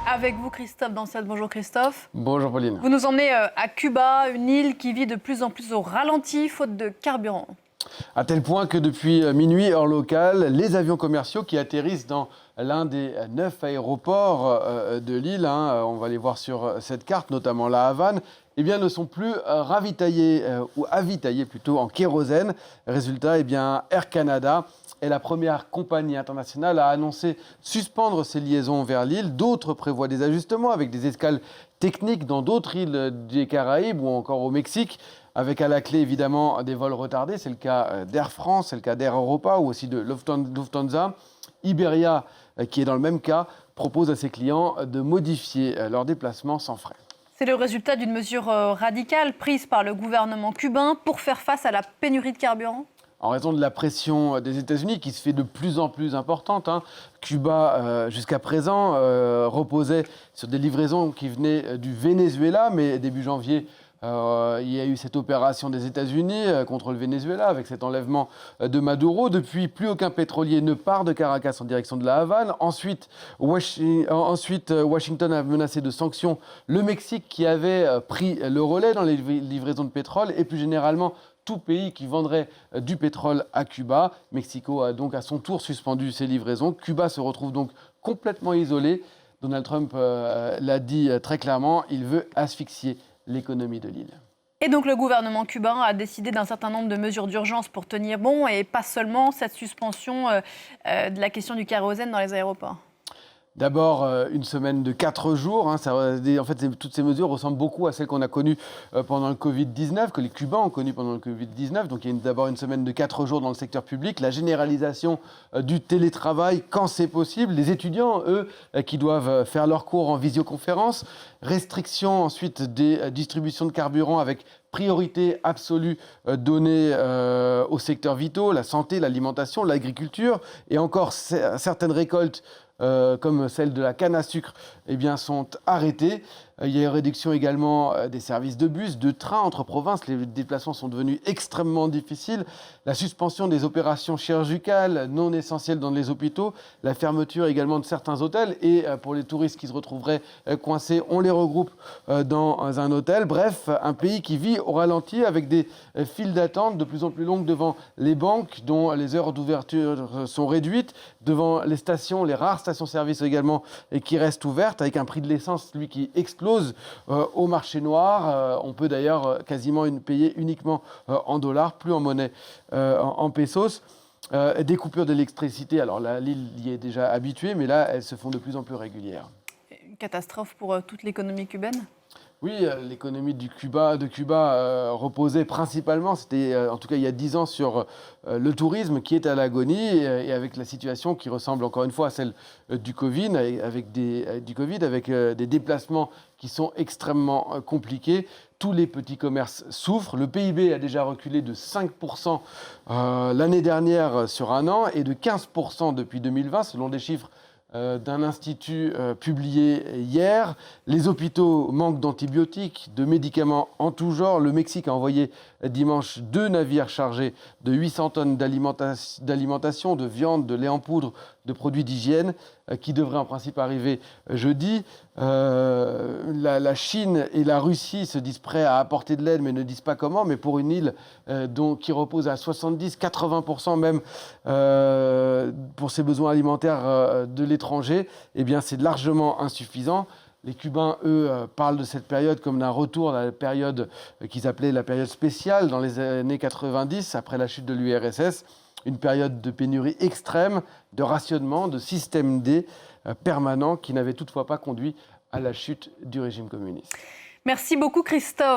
Avec vous, Christophe Dansel. Bonjour Christophe. Bonjour Pauline. Vous nous emmenez à Cuba, une île qui vit de plus en plus au ralenti, faute de carburant. À tel point que depuis minuit, heure locale, les avions commerciaux qui atterrissent dans l'un des 9 aéroports de l'île, on va les voir sur cette carte, notamment la Havane, eh bien, ne sont plus ravitaillés ou avitaillés plutôt en kérosène. Résultat, eh bien, Air Canada est la première compagnie internationale à annoncer suspendre ses liaisons vers l'île. D'autres prévoient des ajustements avec des escales techniques dans d'autres îles des Caraïbes ou encore au Mexique, avec à la clé évidemment des vols retardés. C'est le cas d'Air France, c'est le cas d'Air Europa ou aussi de Lufthansa. Iberia, qui est dans le même cas, propose à ses clients de modifier leurs déplacements sans frais. C'est le résultat d'une mesure radicale prise par le gouvernement cubain pour faire face à la pénurie de carburant. En raison de la pression des États-Unis qui se fait de plus en plus importante, Cuba, jusqu'à présent, reposait sur des livraisons qui venaient du Venezuela, mais début janvier, il y a eu cette opération des États-Unis contre le Venezuela avec cet enlèvement de Maduro. Depuis, plus aucun pétrolier ne part de Caracas en direction de la Havane. Ensuite, Washington a menacé de sanctions le Mexique qui avait pris le relais dans les livraisons de pétrole et plus généralement tout pays qui vendrait du pétrole à Cuba. Mexico a donc à son tour suspendu ses livraisons. Cuba se retrouve donc complètement isolé. Donald Trump l'a dit très clairement, il veut asphyxier l'économie de l'île. Et donc le gouvernement cubain a décidé d'un certain nombre de mesures d'urgence pour tenir bon et pas seulement cette suspension de la question du kérosène dans les aéroports. D'abord, une semaine de 4 jours. En fait, toutes ces mesures ressemblent beaucoup à celles qu'on a connues pendant le Covid-19, que les Cubains ont connues pendant le Covid-19. Donc, il y a d'abord une semaine de 4 jours dans le secteur public, la généralisation du télétravail quand c'est possible. Les étudiants, eux, qui doivent faire leurs cours en visioconférence. Restriction ensuite des distributions de carburant avec priorité absolue donnée aux secteurs vitaux, la santé, l'alimentation, l'agriculture et encore certaines récoltes comme celle de la canne à sucre, eh bien, sont arrêtées. Il y a une réduction également des services de bus, de trains entre provinces. Les déplacements sont devenus extrêmement difficiles. La suspension des opérations chirurgicales non essentielles dans les hôpitaux. La fermeture également de certains hôtels. Et pour les touristes qui se retrouveraient coincés, on les regroupe dans un hôtel. Bref, un pays qui vit au ralenti avec des files d'attente de plus en plus longues devant les banques dont les heures d'ouverture sont réduites, devant les stations, les rares stations-service également, et qui restent ouvertes, avec un prix de l'essence, lui, qui explose au marché noir. On peut d'ailleurs quasiment payer uniquement en dollars, plus en monnaie, en pesos. Des coupures d'électricité, alors là, l'île y est déjà habituée, mais là, elles se font de plus en plus régulières. Une catastrophe pour toute l'économie cubaine ? Oui, l'économie de Cuba reposait principalement, c'était en tout cas il y a 10 ans, sur le tourisme qui est à l'agonie et avec la situation qui ressemble encore une fois à celle du Covid, avec des déplacements qui sont extrêmement compliqués. Tous les petits commerces souffrent. Le PIB a déjà reculé de 5% l'année dernière sur un an et de 15% depuis 2020, selon des chiffres d'un institut publié hier. Les hôpitaux manquent d'antibiotiques, de médicaments en tout genre. Le Mexique a envoyé dimanche 2 navires chargés de 800 tonnes d'alimentation, de viande, de lait en poudre, de produits d'hygiène, qui devraient en principe arriver jeudi. La Chine et la Russie se disent prêts à apporter de l'aide, mais ne disent pas comment. Mais pour une île qui repose à 70-80% même pour ses besoins alimentaires de l'étranger, eh bien, c'est largement insuffisant. Les Cubains, eux, parlent de cette période comme d'un retour à la période qu'ils appelaient la période spéciale dans les années 90, après la chute de l'URSS. Une période de pénurie extrême, de rationnement, de système D permanent qui n'avait toutefois pas conduit à la chute du régime communiste. Merci beaucoup Christophe.